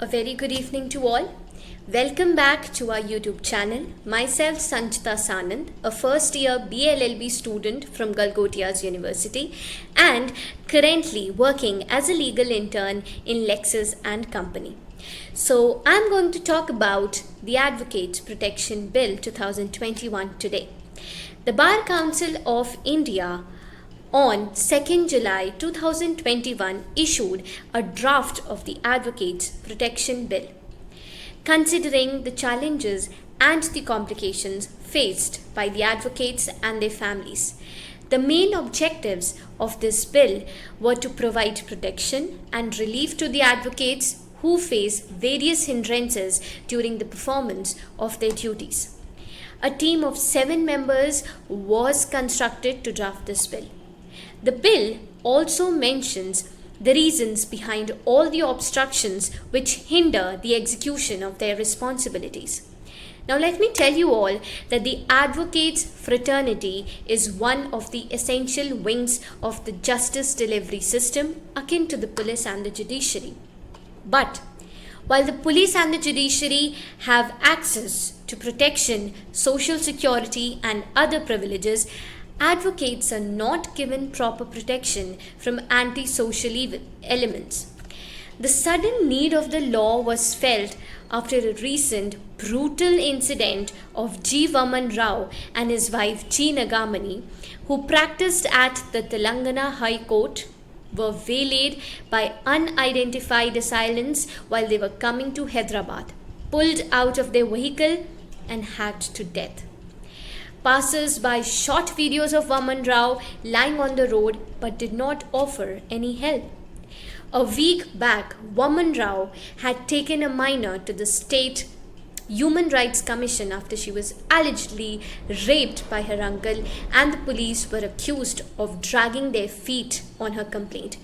A very good evening to all. Welcome back to our YouTube channel. Myself Sanchita Sanand, a first year BLLB student from Galgotias University and currently working as a legal intern in Lexis and Company. So I'm going to talk about the Advocates Protection Bill 2021 today. The Bar Council of India on 2nd July 2021 issued a draft of the Advocates Protection Bill. Considering the challenges and the complications faced by the advocates and their families, the main objectives of this bill were to provide protection and relief to the advocates who face various hindrances during the performance of their duties. A team of 7 members was constructed to draft this bill. The bill also mentions the reasons behind all the obstructions which hinder the execution of their responsibilities. Now, let me tell you all that the advocates' fraternity is one of the essential wings of the justice delivery system akin to the police and the judiciary. But while the police and the judiciary have access to protection, social security, and other privileges, advocates are not given proper protection from anti-social elements. The sudden need of the law was felt after a recent brutal incident of G. Vaman Rao and his wife G. Nagamani, who practiced at the Telangana High Court, were waylaid by unidentified assailants while they were coming to Hyderabad, pulled out of their vehicle and hacked to death. Passers-by shot videos of Vaman Rao lying on the road but did not offer any help. A week back, Vaman Rao had taken a minor to the State Human Rights Commission after she was allegedly raped by her uncle, and the police were accused of dragging their feet on her complaint.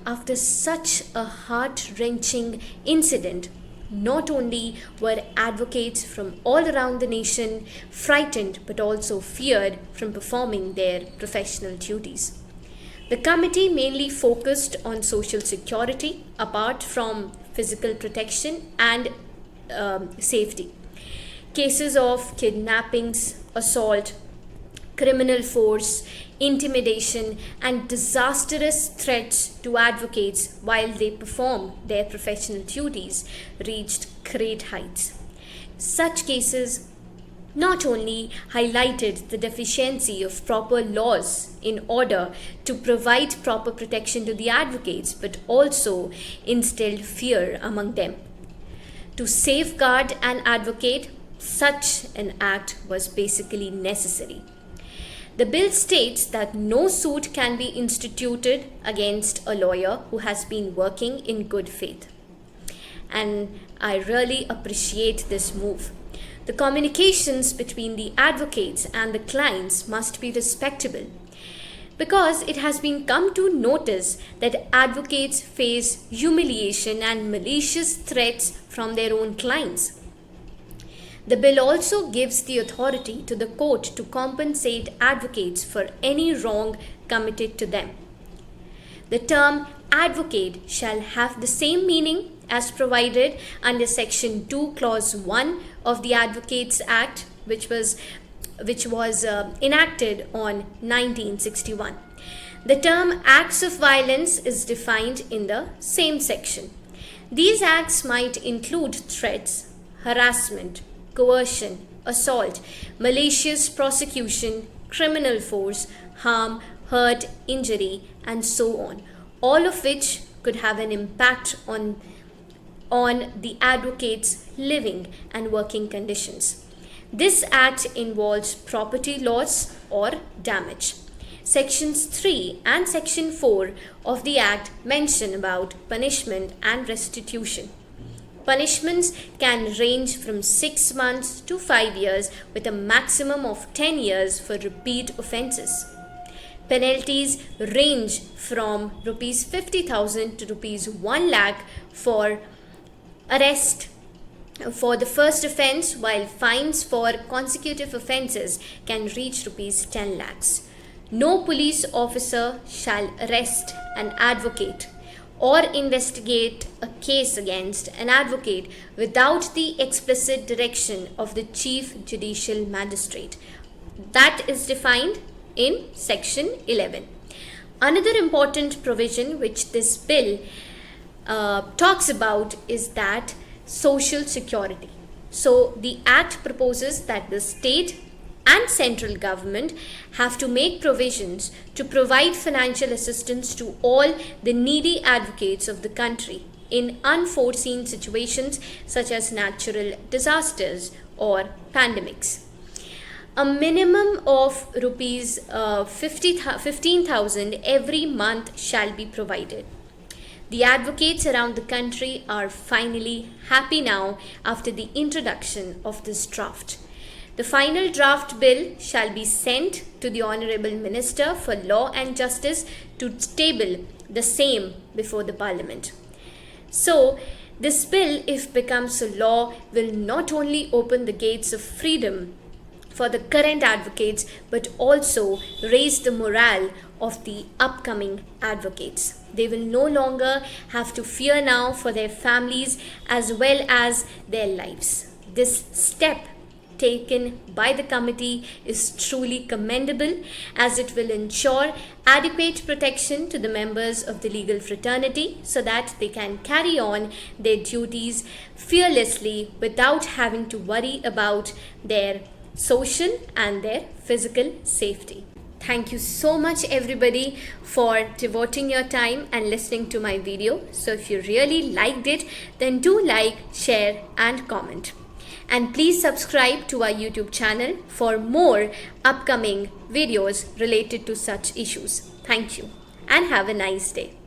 After such a heart-wrenching incident, not only were advocates from all around the nation frightened but also feared from performing their professional duties. The committee mainly focused on social security apart from physical protection and safety. Cases of kidnappings, assault, criminal force, intimidation, and disastrous threats to advocates while they perform their professional duties reached great heights. Such cases not only highlighted the deficiency of proper laws in order to provide proper protection to the advocates, but also instilled fear among them. To safeguard an advocate, such an act was basically necessary. The bill states that no suit can be instituted against a lawyer who has been working in good faith. And I really appreciate this move. The communications between the advocates and the clients must be respectable, because it has been come to notice that advocates face humiliation and malicious threats from their own clients. The bill also gives the authority to the court to compensate advocates for any wrong committed to them. The term advocate shall have the same meaning as provided under Section 2, Clause 1 of the Advocates Act, which was enacted on 1961. The term acts of violence is defined in the same section. These acts might include threats, harassment, coercion, assault, malicious prosecution, criminal force, harm, hurt, injury, and so on, all of which could have an impact on the advocate's living and working conditions. This act involves property loss or damage. Sections 3 and Section 4 of the Act mention about punishment and restitution. Punishments can range from 6 months to 5 years with a maximum of 10 years for repeat offences. Penalties range from Rs 50,000 to Rs 1 lakh for arrest for the first offence, while fines for consecutive offences can reach Rs 10 lakhs. No police officer shall arrest an advocate or investigate a case against an advocate without the explicit direction of the Chief Judicial Magistrate. That is defined in Section 11. Another important provision which this bill talks about is that social security. So the Act proposes that the state and central government have to make provisions to provide financial assistance to all the needy advocates of the country in unforeseen situations such as natural disasters or pandemics. A minimum of rupees 15,000 every month shall be provided. The advocates around the country are finally happy now after the introduction of this draft. The final draft bill shall be sent to the Honourable Minister for Law and Justice to table the same before the Parliament. So, this bill, if becomes a law, will not only open the gates of freedom for the current advocates but also raise the morale of the upcoming advocates. They will no longer have to fear now for their families as well as their lives. This step taken by the committee is truly commendable, as it will ensure adequate protection to the members of the legal fraternity so that they can carry on their duties fearlessly without having to worry about their social and their physical safety. Thank you so much everybody for devoting your time and listening to my video. So if you really liked it, then do like, share and comment. And please subscribe to our YouTube channel for more upcoming videos related to such issues. Thank you and have a nice day.